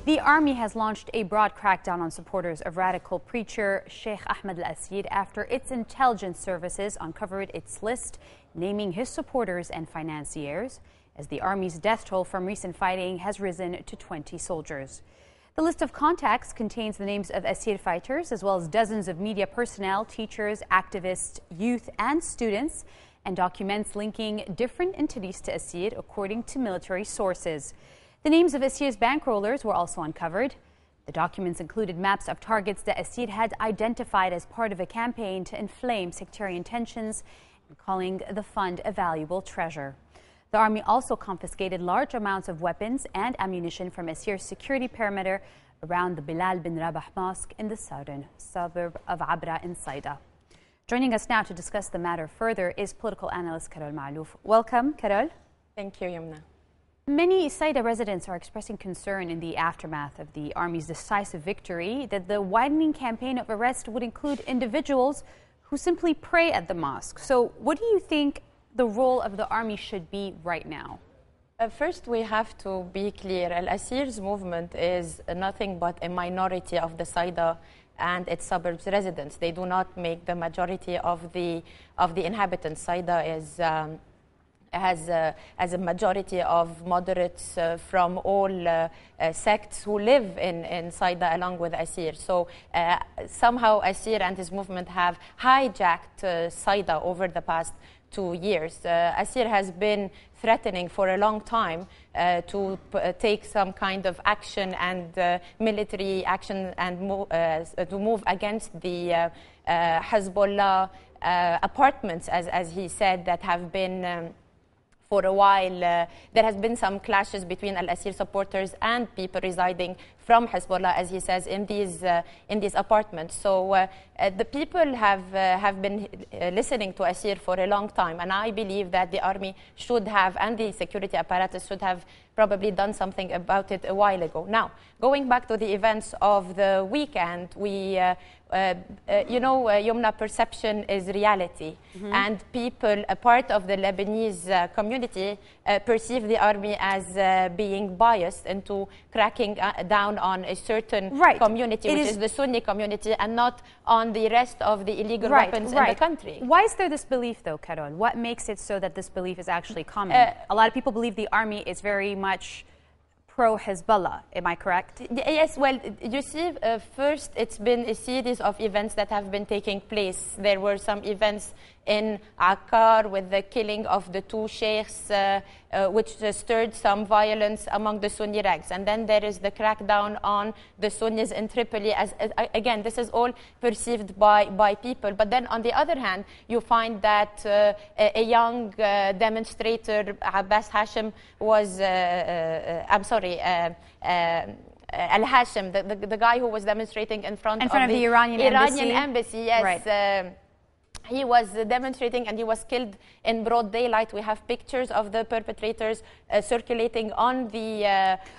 The army has launched a broad crackdown on supporters of radical preacher Sheikh Ahmed Al-Assir after its intelligence services uncovered its list, naming his supporters and financiers, as the army's death toll from recent fighting has risen to 20 soldiers. The list of contacts contains the names of Assir fighters, as well as dozens of media personnel, teachers, activists, youth, and students, and documents linking different entities to Assir, according to military sources. The names of Assir's bankrollers were also uncovered. The documents included maps of targets that Assir had identified as part of a campaign to inflame sectarian tensions and calling the fund a valuable treasure. The army also confiscated large amounts of weapons and ammunition from Assir's security perimeter around the Bilal bin Rabah Mosque in the southern suburb of Abra in Saida. Joining us now to discuss the matter further is political analyst Carol Maalouf. Welcome, Carol. Thank you, Youmna. Many Saida residents are expressing concern in the aftermath of the army's decisive victory that the widening campaign of arrest would include individuals who simply pray at the mosque. So what do you think the role of the army should be right now? First, we have to be clear. Al-Assir's movement is nothing but a minority of the Saida and its suburbs residents. They do not make the majority of the inhabitants. Saida is has a majority of moderates from all sects who live in Saida along with Assir. So somehow Assir and his movement have hijacked Saida over the past 2 years. Assir has been threatening for a long time to take some kind of action and military action and to move against the Hezbollah apartments, as he said, that have been for a while. There has been some clashes between Al-Assir supporters and people residing from Hezbollah, as he says, in these apartments. So the people have been listening to Assir for a long time, and I believe that the army should have, and the security apparatus should have probably done something about it a while ago. Now, going back to the events of the weekend, we Youmna, perception is reality. And people, a part of the Lebanese community, perceive the army as being biased into cracking down on a certain community, which is the Sunni community, and not on the rest of the illegal weapons in the country. Why is there this belief, though, Carol? What makes it so that this belief is actually common? A lot of people believe the army is very much pro-Hezbollah. Am I correct? Yes, well, you see, first, it's been a series of events that have been taking place. There were some events in Akkar with the killing of the 2 sheikhs, which stirred some violence among the Sunni ranks. And then there is the crackdown on the Sunnis in Tripoli. Again, this is all perceived by people. But then on the other hand, you find that a young demonstrator, Abbas Hashim, was, Al-Hashim, the guy who was demonstrating in front of the Iranian embassy. Yes. He was demonstrating and he was killed in broad daylight. We have pictures of the perpetrators circulating on the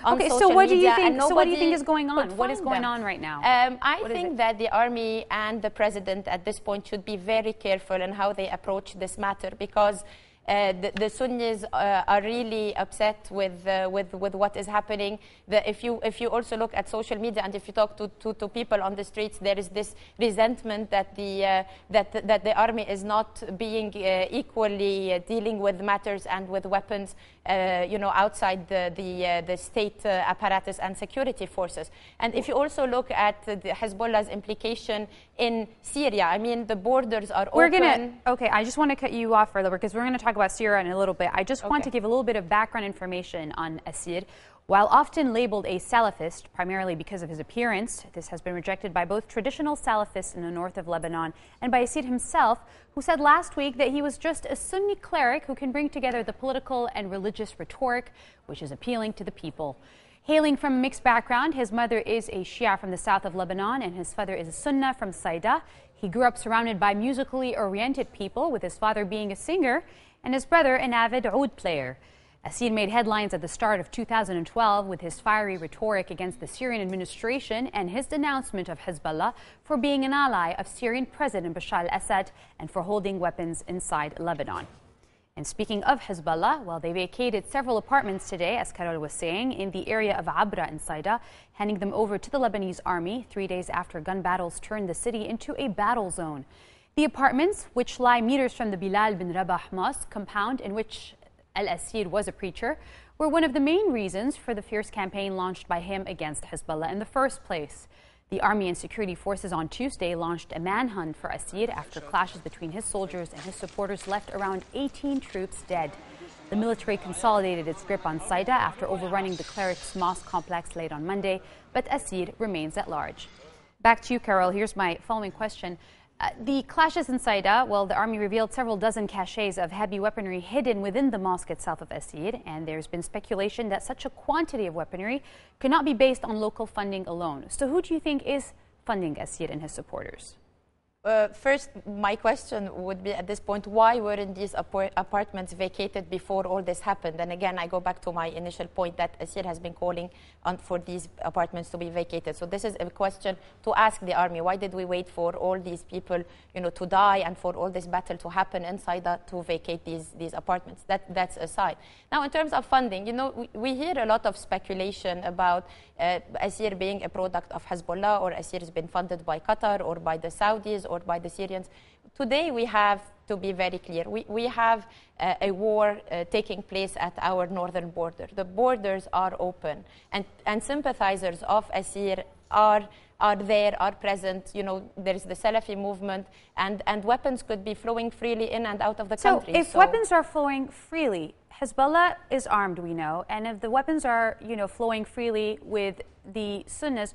on social so what media. Do you think? So what do you think is going on? What is going on right now? I think that the army and the president at this point should be very careful in how they approach this matter, because the Sunnis are really upset with what is happening. If you also look at social media and if you talk to people on the streets, there is this resentment that the army is not being equally dealing with matters and with weapons, outside the state apparatus and security forces. And if you also look at the Hezbollah's implication in Syria, I mean, the borders are open. I just want to cut you off further because we're going to talk about Syria in a little bit. I just want to give a little bit of background information on Assir. While often labeled a Salafist, primarily because of his appearance, this has been rejected by both traditional Salafists in the north of Lebanon and by Assir himself, who said last week that he was just a Sunni cleric who can bring together the political and religious rhetoric, which is appealing to the people. Hailing from a mixed background, his mother is a Shia from the south of Lebanon and his father is a Sunnah from Saida. He grew up surrounded by musically oriented people, with his father being a singer and his brother an avid oud player. Assir made headlines at the start of 2012 with his fiery rhetoric against the Syrian administration and his denouncement of Hezbollah for being an ally of Syrian President Bashar al-Assad and for holding weapons inside Lebanon. And speaking of Hezbollah, well, they vacated several apartments today, as Carol was saying, in the area of Abra in Saida, handing them over to the Lebanese army 3 days after gun battles turned the city into a battle zone. The apartments, which lie meters from the Bilal bin Rabah mosque compound in which Al-Assir was a preacher, were one of the main reasons for the fierce campaign launched by him against Hezbollah in the first place. The army and security forces on Tuesday launched a manhunt for Assir after clashes between his soldiers and his supporters left around 18 troops dead. The military consolidated its grip on Saida after overrunning the clerics' mosque complex late on Monday, but Assir remains at large. Back to you, Carol. Here's my following question. The clashes in Saida, well, the army revealed several dozen caches of heavy weaponry hidden within the mosque itself of Assir, and there's been speculation that such a quantity of weaponry cannot be based on local funding alone. So who do you think is funding Assir and his supporters? First, my question would be at this point, why weren't these apartments vacated before all this happened? And again, I go back to my initial point that Assir has been calling for these apartments to be vacated. So this is a question to ask the army. Why did we wait for all these people, to die and for all this battle to happen inside to vacate these apartments? That's aside. Now, in terms of funding, we hear a lot of speculation about Assir being a product of Hezbollah, or Assir has been funded by Qatar or by the Saudis or by the Syrians. Today, we have to be very clear. We have a war taking place at our northern border. The borders are open, and sympathizers of Assir are there, are present. There is the Salafi movement, and weapons could be flowing freely in and out of the country. So if weapons are flowing freely, Hezbollah is armed, we know, and if the weapons are, flowing freely with the Sunnis,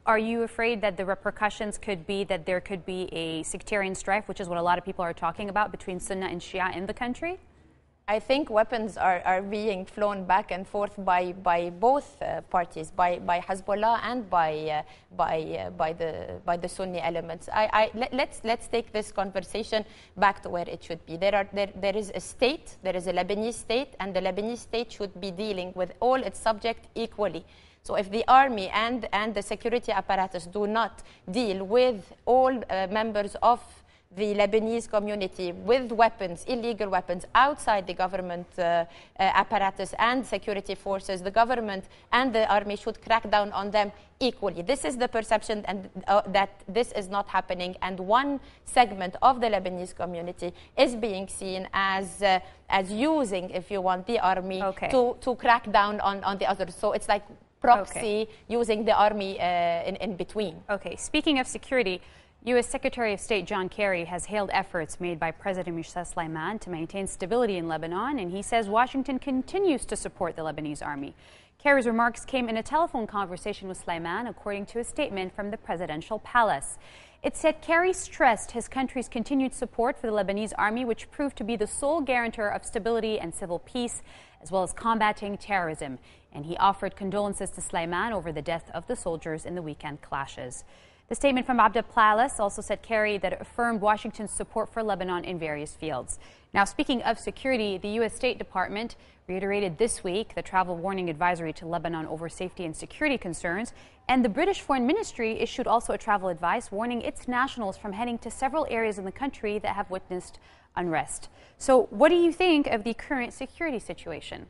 are you afraid that the repercussions could be that there could be a sectarian strife, which is what a lot of people are talking about, between Sunni and Shia in the country? I think weapons are being flown back and forth by both parties, by Hezbollah and by the Sunni elements. Let's take this conversation back to where it should be. There is a state, there is a Lebanese state, and the Lebanese state should be dealing with all its subjects equally. So if the army and the security apparatus do not deal with all members of the Lebanese community with weapons, illegal weapons, outside the government apparatus and security forces, the government and the army should crack down on them equally. This is the perception, and that this is not happening. And one segment of the Lebanese community is being seen as using, if you want, the army to crack down on the others. So it's like proxy using the army in between. Okay. Speaking of security, U.S. Secretary of State John Kerry has hailed efforts made by President Mohammed Sulaiman to maintain stability in Lebanon, and he says Washington continues to support the Lebanese army. Kerry's remarks came in a telephone conversation with Sulaiman, according to a statement from the presidential palace. It said Kerry stressed his country's continued support for the Lebanese army, which proved to be the sole guarantor of stability and civil peace, as well as combating terrorism. And he offered condolences to Sulaiman over the death of the soldiers in the weekend clashes. The statement from Abdel Palace also said Kerry that it affirmed Washington's support for Lebanon in various fields. Now, speaking of security, the U.S. State Department reiterated this week the travel warning advisory to Lebanon over safety and security concerns. And the British Foreign Ministry issued also a travel advice warning its nationals from heading to several areas in the country that have witnessed unrest. So what do you think of the current security situation?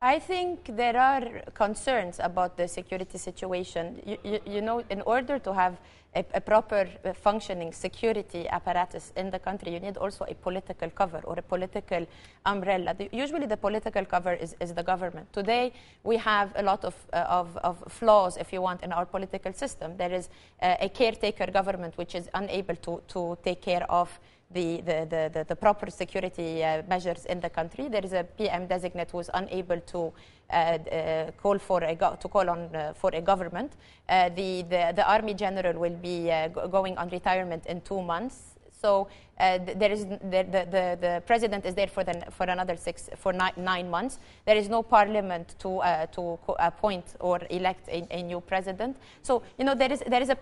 I think there are concerns about the security situation. In order to have a proper functioning security apparatus in the country, you need also a political cover or a political umbrella. Usually the political cover is the government. Today, we have a lot of flaws, if you want, in our political system. There is a caretaker government which is unable to take care of the proper security measures in the country. There is a PM designate who is unable to call for a government. The army general will be going on retirement in 2 months. So the president is there for another 9 months. There is no parliament to appoint or elect a new president. So there is the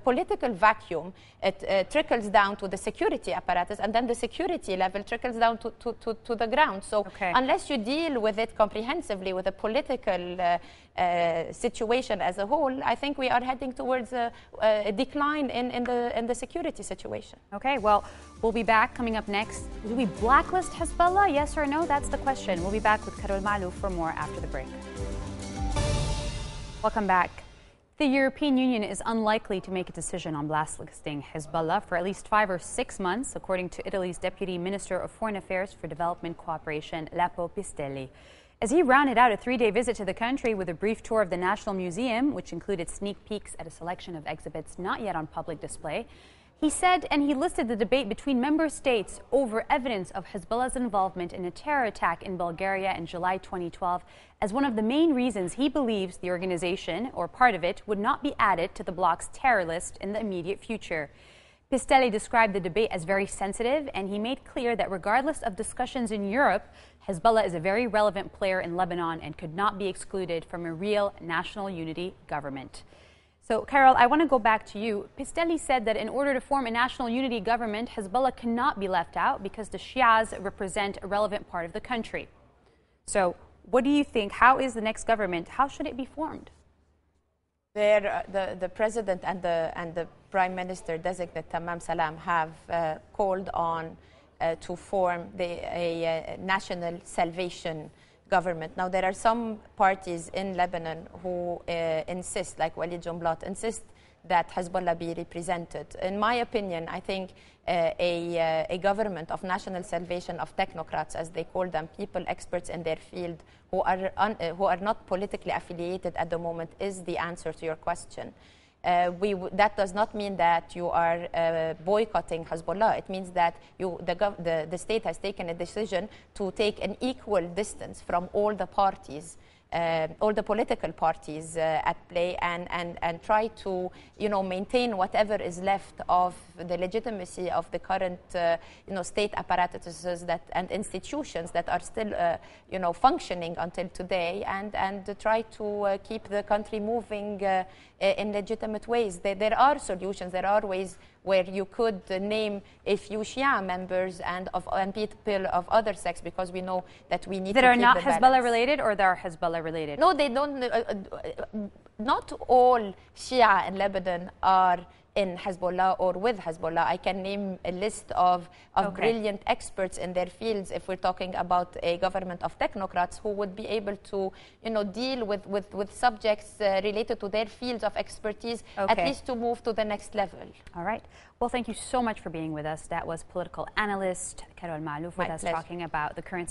political vacuum. It trickles down to the security apparatus, and then the security level trickles down to the ground. So unless you deal with it comprehensively, with a political situation as a whole, I think we are heading towards a decline in the security situation. Okay, well, we'll be back. Coming up next, do we blacklist Hezbollah? Yes or no? That's the question. We'll be back with Carol Maalouf for more after the break. Welcome back. The European Union is unlikely to make a decision on blacklisting Hezbollah for at least 5 or 6 months, according to Italy's Deputy Minister of Foreign Affairs for Development Cooperation, Lapo Pistelli. As he rounded out a 3-day visit to the country with a brief tour of the National Museum, which included sneak peeks at a selection of exhibits not yet on public display, he said, and he listed the debate between member states over evidence of Hezbollah's involvement in a terror attack in Bulgaria in July 2012 as one of the main reasons he believes the organization, or part of it, would not be added to the bloc's terror list in the immediate future. Pistelli described the debate as very sensitive, and he made clear that regardless of discussions in Europe, Hezbollah is a very relevant player in Lebanon and could not be excluded from a real national unity government. So, Carol, I want to go back to you. Pistelli said that in order to form a national unity government, Hezbollah cannot be left out because the Shias represent a relevant part of the country. So, what do you think? How is the next government? How should it be formed? The president and the prime minister designate Tamam Salam have called on to form a national salvation government. Now, there are some parties in Lebanon who insist, like Walid Jumblat, insist that Hezbollah be represented. In my opinion, I think a government of national salvation of technocrats, as they call them, people experts in their field who are not politically affiliated at the moment, is the answer to your question. That does not mean that you are boycotting Hezbollah. It means that the state has taken a decision to take an equal distance from all the parties, all the political parties at play, and try to, maintain whatever is left of the legitimacy of the current, state apparatuses and institutions that are still, functioning until today, and try to keep the country moving in legitimate ways. There are solutions. There are ways where you could name a few Shia members and people of other sects, because we know that we need that to are keep not the Hezbollah balance. related, or they are Hezbollah related? No, they don't. Not all Shia in Lebanon are in Hezbollah or with Hezbollah. I can name a list of brilliant experts in their fields if we're talking about a government of technocrats who would be able to, deal with subjects related to their fields of expertise, at least to move to the next level. All right. Well, thank you so much for being with us. That was political analyst Carol Maalouf with us, talking about the current